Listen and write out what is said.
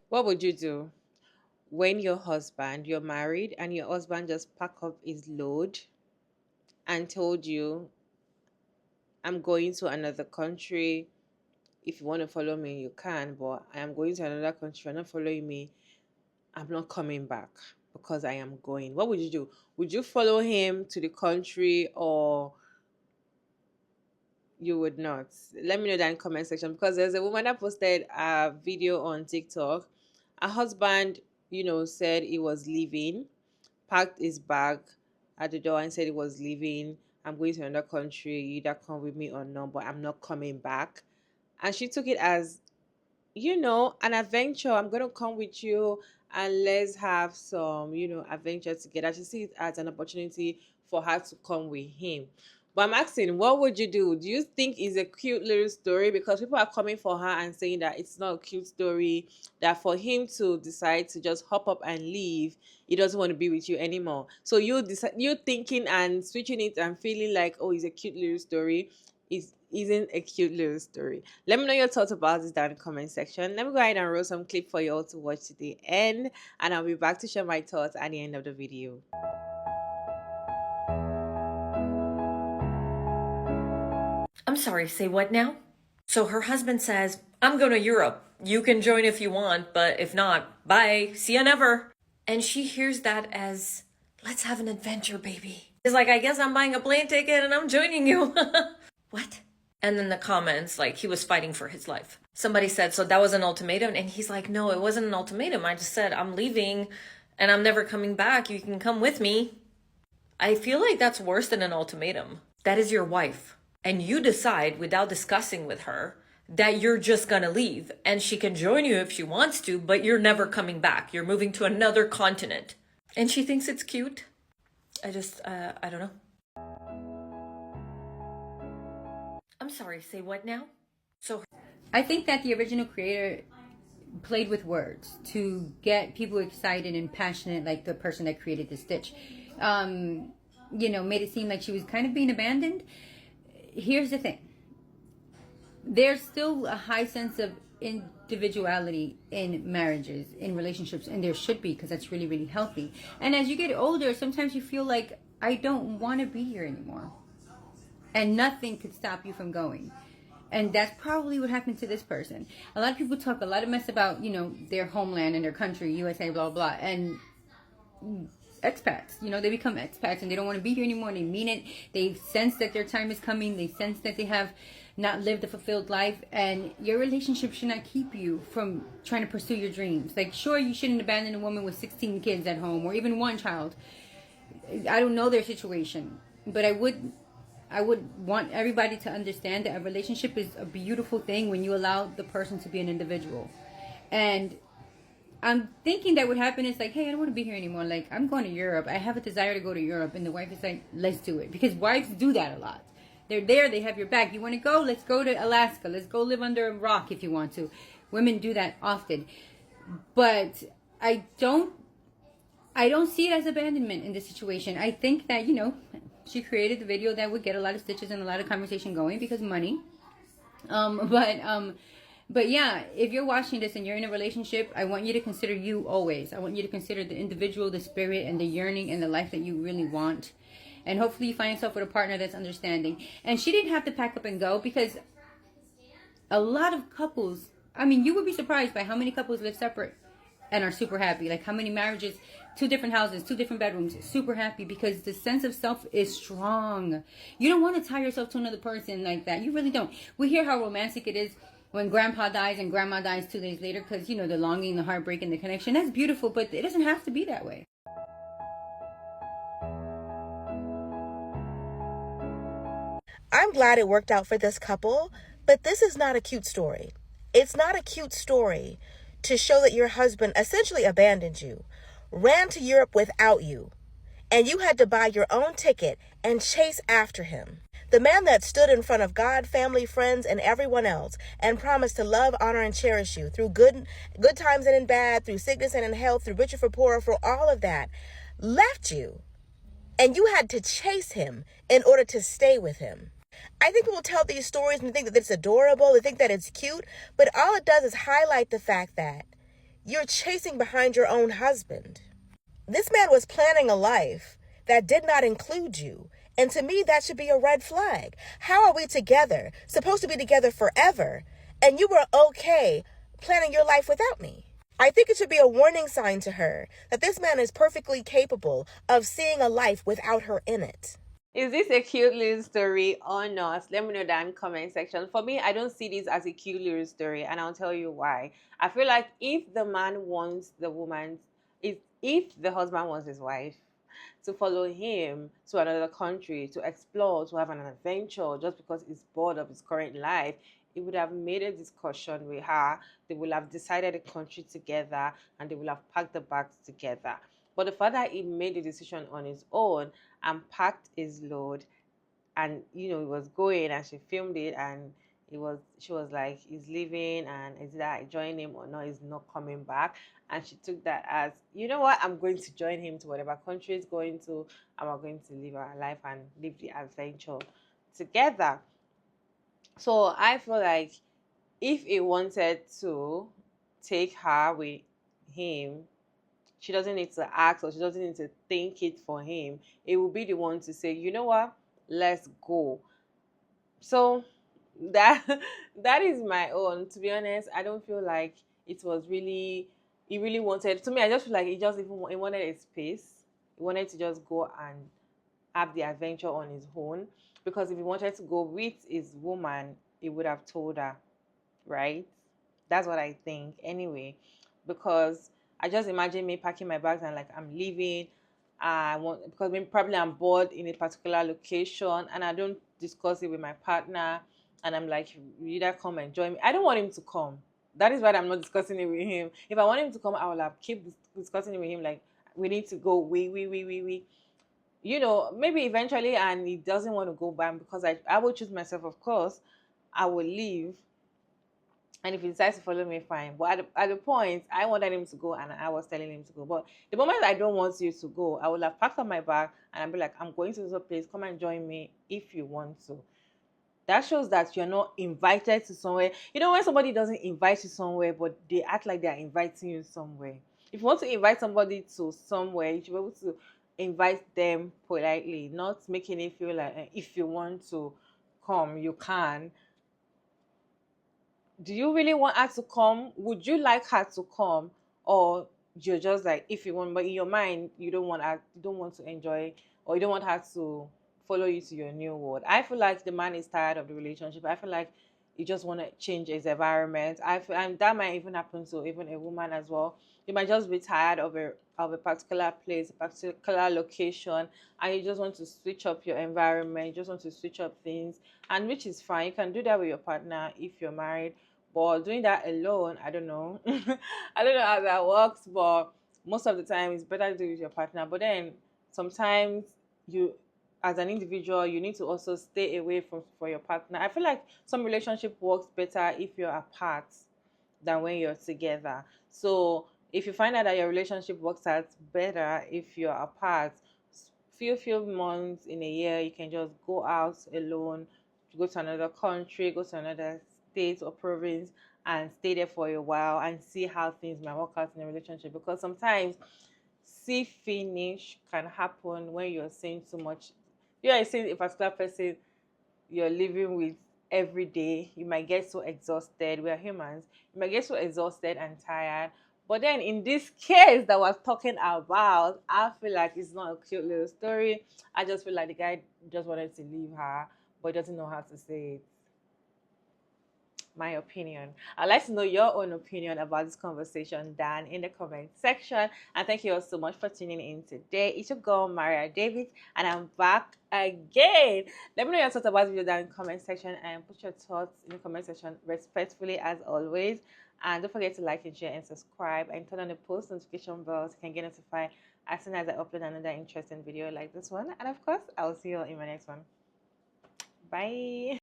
What would you do when you're married and your husband just pack up his load and told you, I'm going to another country. If you want to follow me, you can, but I am going to another country. You're not following me. I'm not coming back because I am going. What would you do? Would you follow him to the country or you would not? Let me know that in comment section because there's a woman that posted a video on TikTok. Her husband, said he was leaving, packed his bag at the door and said he was leaving. I'm going to another country. You either come with me or not, but I'm not coming back. And she took it as, an adventure. I'm gonna come with you and let's have some, adventure together. She sees it as an opportunity for her to come with him. But I'm asking, what would you do? Do you think it's a cute little story? Because people are coming for her and saying that it's not a cute story, that for him to decide to just hop up and leave, he doesn't want to be with you anymore. So you thinking and switching it and feeling like, oh, it's a cute little story. Isn't a cute little story. Let me know your thoughts about this down in the comment section. Let me go ahead and roll some clip for you all to watch to the end, and I'll be back to share my thoughts at the end of the video. I'm sorry, say what now? So her husband says, I'm going to Europe. You can join if you want, but if not, bye. See ya never. And she hears that as, let's have an adventure, baby. He's like, I guess I'm buying a plane ticket and I'm joining you. What? And then the comments, like he was fighting for his life. Somebody said, so that was an ultimatum? And he's like, no, it wasn't an ultimatum. I just said, I'm leaving and I'm never coming back. You can come with me. I feel like that's worse than an ultimatum. That is your wife. And you decide without discussing with her that you're just gonna leave and she can join you if she wants to, but you're never coming back. You're moving to another continent. And she thinks it's cute. I don't know. I'm sorry, say what now? So I think that the original creator played with words to get people excited and passionate, like the person that created the Stitch. Made it seem like she was kind of being abandoned. Here's the thing. There's still a high sense of individuality in marriages, in relationships, and there should be, because that's really, really healthy. And as you get older, sometimes you feel like, I don't want to be here anymore. And nothing could stop you from going. And that's probably what happened to this person. A lot of people talk a lot of mess about, their homeland and their country, USA, blah, blah, and expats, they become expats and they don't want to be here anymore. They mean it. They sense that their time is coming. They sense that they have not lived a fulfilled life, and your relationship should not keep you from trying to pursue your dreams. Like, sure, you shouldn't abandon a woman with 16 kids at home or even one child. I don't know their situation, but I would want everybody to understand that a relationship is a beautiful thing when you allow the person to be an individual. And I'm thinking that what happened is like, hey, I don't want to be here anymore. Like, I'm going to Europe. I have a desire to go to Europe. And the wife is like, let's do it. Because wives do that a lot. They're there. They have your back. You want to go? Let's go to Alaska. Let's go live under a rock if you want to. Women do that often. But I don't see it as abandonment in this situation. I think that, she created the video that would get a lot of stitches and a lot of conversation going because money. But yeah, if you're watching this and you're in a relationship, I want you to consider you always. I want you to consider the individual, the spirit, and the yearning and the life that you really want. And hopefully you find yourself with a partner that's understanding. And she didn't have to pack up and go, because a lot of couples, you would be surprised by how many couples live separate and are super happy. Like how many marriages, 2 different houses, 2 different bedrooms, super happy, because the sense of self is strong. You don't want to tie yourself to another person like that. You really don't. We hear how romantic it is when grandpa dies and grandma dies 2 days later, because, the longing, the heartbreak, and the connection. That's beautiful, but it doesn't have to be that way. I'm glad it worked out for this couple, but this is not a cute story. It's not a cute story to show that your husband essentially abandoned you, ran to Europe without you, and you had to buy your own ticket and chase after him. The man that stood in front of God, family, friends, and everyone else and promised to love, honor, and cherish you through good times and in bad, through sickness and in health, through richer for poorer, for all of that, left you. And you had to chase him in order to stay with him. I think people tell these stories and think that it's adorable, they think that it's cute, but all it does is highlight the fact that You're chasing behind your own husband. This man was planning a life that did not include you. And to me, that should be a red flag. How are we together, supposed to be together forever, and you were okay planning your life without me? I think it should be a warning sign to her that this man is perfectly capable of seeing a life without her in it. Is this a cute little story or not? Let me know that in the comment section. For me, I don't see this as a cute little story, and I'll tell you why. I feel like if the man wants the woman, if the husband wants his wife to follow him to another country, to explore, to have an adventure, just because he's bored of his current life, he would have made a discussion with her. They will have decided a country together, and they will have packed the bags together. But the fact that he made the decision on his own and packed his load, and he was going, and she filmed it, and she was like, he's leaving, and is that I join him or not, he's not coming back. And she took that as, you know what, I'm going to join him to whatever country he's going to, and we're going to live our life and live the adventure together. So I feel like if he wanted to take her with him, she doesn't need to ask, or she doesn't need to think it for him. It will be the one to say, you know what, let's go. So that that is my own. To be honest, I don't feel like it was really, he really wanted, to me, I just feel like he wanted a space. He wanted to just go and have the adventure on his own, because if he wanted to go with his woman, he would have told her, right? That's what I think anyway, because I just imagine me packing my bags and like, I'm leaving. I want, because maybe probably I'm bored in a particular location and I don't discuss it with my partner, and I'm like, you either come and join me. I don't want him to come. That is why I'm not discussing it with him. If I want him to come, I will have keep discussing it with him. Like, we need to go. We. Maybe eventually, and he doesn't want to go back, because I will choose myself, of course. I will leave, and if he decides to follow me, fine. But at the point, I wanted him to go, and I was telling him to go. But the moment I don't want you to go, I will have packed up my bag and I'll be like, I'm going to this place. Come and join me if you want to. That shows that you're not invited to somewhere. When somebody doesn't invite you somewhere, but they act like they're inviting you somewhere. If you want to invite somebody to somewhere, you should be able to invite them politely, not making it feel like, if you want to come, you can. Do you really want her to come? Would you like her to come? Or you're just like, if you want, but in your mind, you don't want her, you don't want to enjoy, or you don't want her to follow you to your new world. I feel like the man is tired of the relationship. I feel like he just want to change his environment. And that might even happen to even a woman as well. You might just be tired of a particular place, a particular location, and you just want to switch up your environment. You just want to switch up things, and which is fine. You can do that with your partner if you're married. But doing that alone, I don't know. I don't know how that works, but most of the time it's better to do it with your partner. But then sometimes you, as an individual, you need to also stay away for your partner. I feel like some relationship works better if you're apart than when you're together. So if you find out that your relationship works out better if you're apart, few months in a year, you can just go out alone, go to another country, go to another state or province, and stay there for a while and see how things might work out in a relationship. Because sometimes see finish can happen when you're saying too much. You are saying a particular person you're living with every day, you might get so exhausted. We are humans. You might get so exhausted and tired. But then in this case that we're talking about, I feel like it's not a cute little story. I just feel like the guy just wanted to leave her, but doesn't know how to say it. My opinion. I'd like to know your own opinion about this conversation down in the comment section. And thank you all so much for tuning in today. It's your girl Maria David, and I'm back again. Let me know your thoughts about the video down in the comment section, and put your thoughts in the comment section respectfully as always. And don't forget to like and share and subscribe, and turn on the post notification bell so you can get notified as soon as I upload another interesting video like this one. And of course, I will see you all in my next one. Bye.